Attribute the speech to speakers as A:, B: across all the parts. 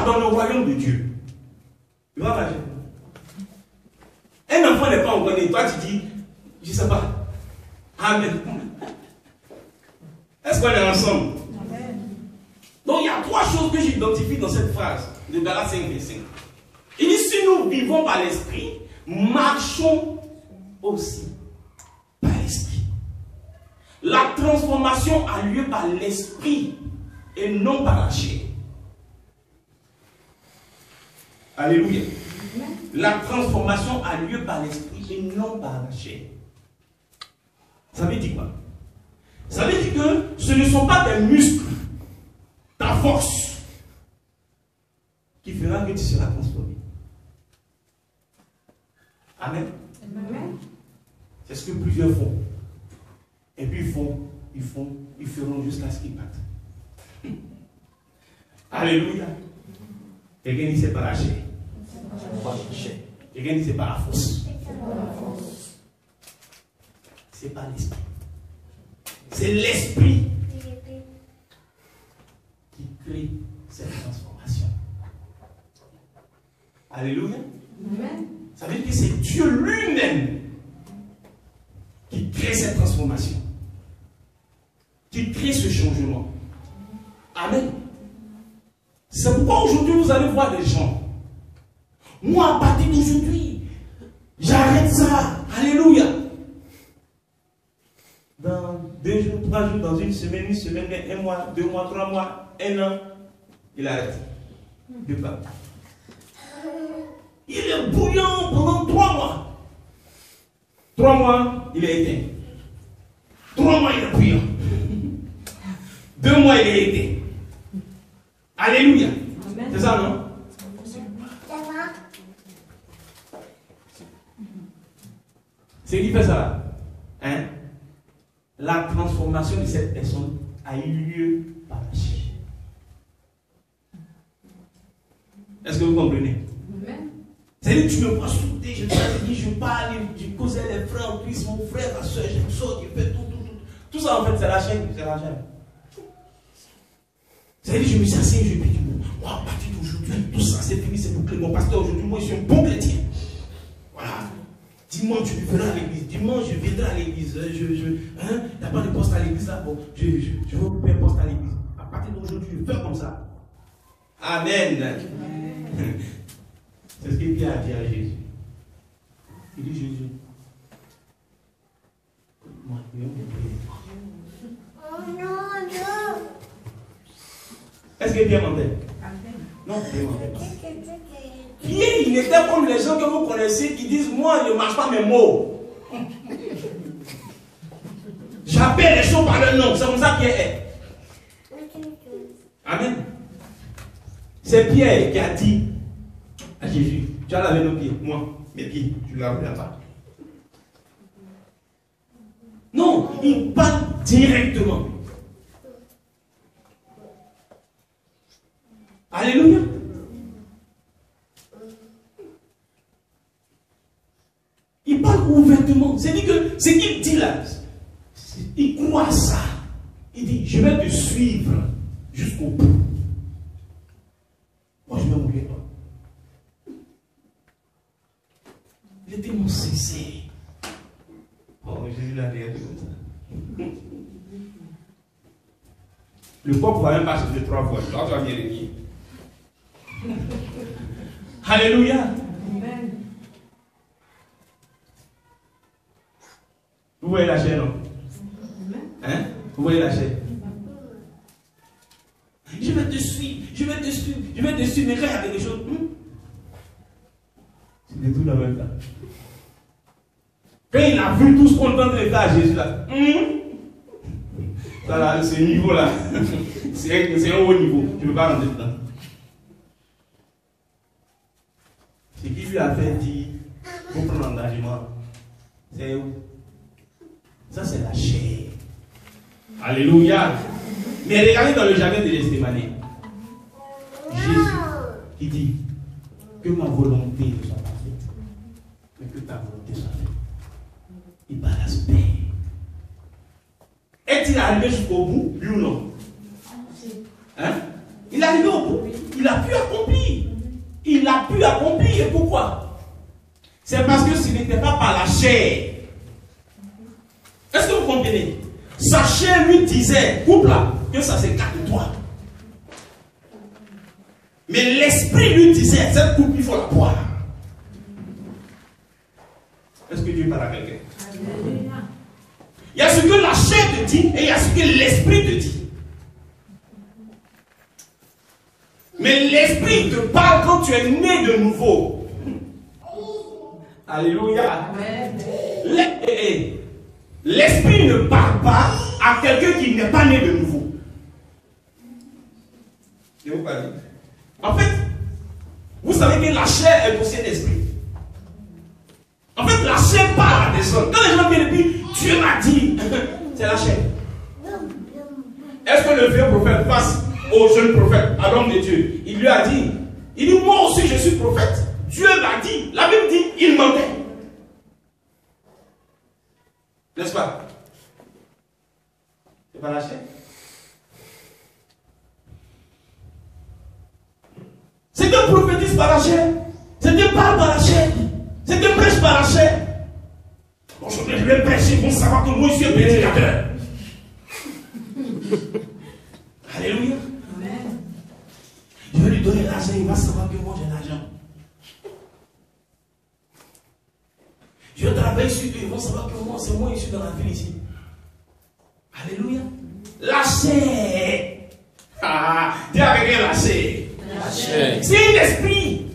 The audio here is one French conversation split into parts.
A: dans le royaume de Dieu, il va marcher. Un enfant n'est pas encore né. Toi, tu dis, je ne sais pas. Amen. Est-ce qu'on est ensemble? Amen. Donc, il y a trois choses que j'identifie dans cette phrase de Galates 5, verset 5. Il dit, si nous vivons par l'esprit, marchons aussi par l'esprit. La transformation a lieu par l'esprit et non par la chair. Alléluia. La transformation a lieu par l'esprit et non par la chair. Ça veut dire quoi? Ça veut dire que ce ne sont pas des muscles, ta force, qui fera que tu seras transformé. Amen. Amen. C'est ce que plusieurs font. Et puis ils feront jusqu'à ce qu'ils partent. Alléluia. Quelqu'un dit c'est pas la chair. Quelqu'un dit c'est pas la force. C'est pas l'esprit. C'est l'esprit qui crée cette transformation. Alléluia. Amen. Ça veut dire que c'est Dieu lui-même qui crée cette transformation, qui crée ce changement. Amen. C'est pourquoi aujourd'hui vous allez voir des gens. Moi, à partir d'aujourd'hui, j'arrête ça. Alléluia. Dans 2 jours, 3 jours, dans une semaine, 1 mois, 2 mois, 3 mois, 1 an, il arrête. De pas. Il est bouillant pendant 3 mois. 3 mois, il est éteint. 3 mois, il est bouillant. 2 mois, il est éteint. Alléluia. C'est ça, non? C'est qui fait ça là? Hein? La transformation de cette personne a eu lieu par la chair. Est-ce que vous comprenez? C'est-à-dire que tu me vois sauter, je parle, je causais les frères en Christ, mon frère, ma soeur, je saute, je fais tout. Tout ça en fait c'est la chair, c'est la chair. C'est-à-dire que je me suis assis, je me dis, moi à partir d'aujourd'hui, tout ça c'est fini, c'est bouclé. Mon pasteur aujourd'hui, moi je suis un bon chrétien. Voilà. Dimanche, je viendrai à l'église. Dimanche, je viendrai à l'église. Il n'y a pas de poste à l'église là. Bon, je vais occuper un poste à l'église. À partir d'aujourd'hui, je vais faire comme ça. Amen. C'est ce que Pierre a dit à Jésus. Il dit Jésus. Moi, je vais me prier. Oh non. Est-ce que Pierre mentait? Non, Pierre mentait. Pierre, il était comme les gens que vous connaissez qui disent moi, je ne marche pas mes mots. J'appelle les choses par leur nom. C'est comme ça Pierre est. Amen. C'est Pierre qui a dit à Jésus, tu as lavé nos pieds. Moi, mes pieds, tu ne laveras pas. Non, il parle directement. Alléluia. Il parle ouvertement. C'est-à-dire que ce qu'il dit là, il croit ça. Il dit, je vais te suivre jusqu'au bout. Moi, je vais mourir toi. Il était mon sincère. Oh, Jésus l'a regardé comme ça. Le corps ne va même pas changer 3 fois. Là, tu vas bien régner. Alléluia. Amen. Vous voyez la chair, non? Hein? Vous voyez la chair? Je vais te suivre, je vais te suivre, je vais te suivre. Mais quand il y a quelque chose, c'est tout la même temps. Quand il a vu tout ce qu'on est en train de faire à Jésus là, ça là, ce niveau là, c'est un haut niveau. Je ne veux pas rentrer dedans. Ce qui lui a fait dire, pour prendre l'engagement, c'est où? Ça c'est la chair. Alléluia. Mais regardez dans le jardin de Gethsémani. Jésus qui dit que ma volonté ne soit pas faite, mais que ta volonté soit faite. Il parle à paix. Est-il arrivé jusqu'au bout, lui ou non? Hein? Il est arrivé au bout. Il a pu accomplir. prié. Pourquoi? C'est parce que ce n'était pas par la chair. Est-ce que vous comprenez? Sa chair lui disait, couple là, que ça s'écarte de toi. Mais l'esprit lui disait, cette coupe, il faut la boire. Est-ce que Dieu parle à quelqu'un? Il y a ce que la chair te dit et il y a ce que l'esprit te dit. Mais l'esprit te parle quand tu es né de nouveau. Alléluia. L'esprit ne parle pas à quelqu'un qui n'est pas né de nouveau. Je vous parle. En fait, vous savez que la chair est aussi un esprit. En fait, la chair parle à des hommes. Quand les gens viennent et disent Dieu m'a dit, c'est la chair. Est-ce que le vieux prophète face au jeune prophète, à l'homme de Dieu, il lui a dit, moi aussi je suis prophète. Dieu l'a dit. La Bible dit, il mentait. N'est-ce pas? C'est pas la chair. C'est que prophétise par la chair. C'est que parle par la chair. C'est que prêche par la chair. Aujourd'hui, je vais prêcher pour savoir que moi je suis un prédicateur. Alléluia. Amen. Je vais lui donner l'argent, il va savoir que moi j'ai l'argent. Je vais travailler sur eux, ils vont savoir que moi, c'est moi qui suis dans la ville ici. Alléluia. La chair. Ah, dis à quelqu'un la chair. La chair. C'est un esprit.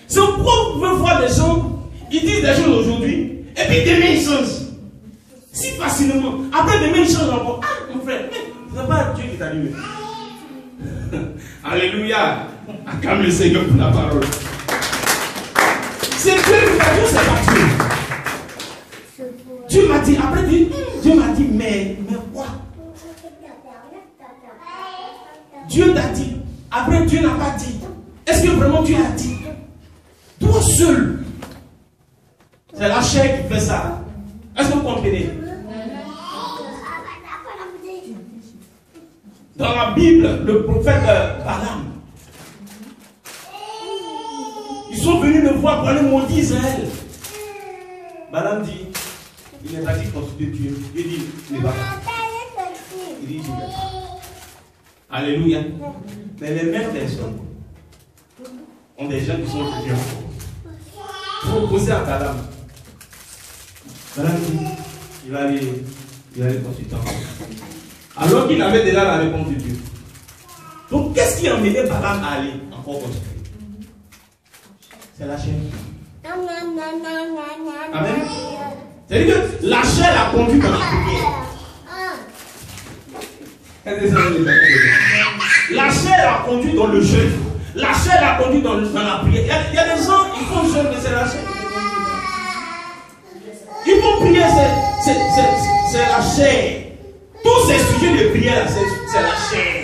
A: C'est pourquoi vous pouvez voir des gens, ils disent des choses aujourd'hui, et puis demain ils changent. Si facilement. Après demain ils changent encore. Ah, mon frère, ce n'est pas Dieu qui t'a allumé. Alléluia. Acclame le Seigneur pour la parole. C'est Dieu qui t'a dit, c'est pas Dieu. Dieu m'a dit, après Dieu m'a dit, mais quoi? Dieu t'a dit. Après Dieu n'a pas dit. Est-ce que vraiment Dieu a dit? Toi seul. C'est la chair qui fait ça. Est-ce que vous comprenez? Dans la Bible, le prophète Balaam, ils sont venus me voir pour aller maudire Israël. Balaam dit, il n'est pas dit consulter Dieu. Il dit, il n'est pas là. Il dit, alléluia. Mais les mêmes personnes ont des gens qui sont venus encore. Il faut poser à Balaam. Balaam dit, il va aller consulter encore. Alors qu'il avait déjà la réponse de Dieu. Donc, qu'est-ce qui a emmené Balaam à aller encore consulter? C'est la chair. Amen. C'est-à-dire que la chair l'a conduit dans la prière. La chair l'a conduit dans le jeûne. La chair l'a conduit dans la prière. Il y a des gens, ils font jeûne, mais c'est la chair. Ils font prier, c'est la chair. Tous ces sujets de prière, c'est la chair.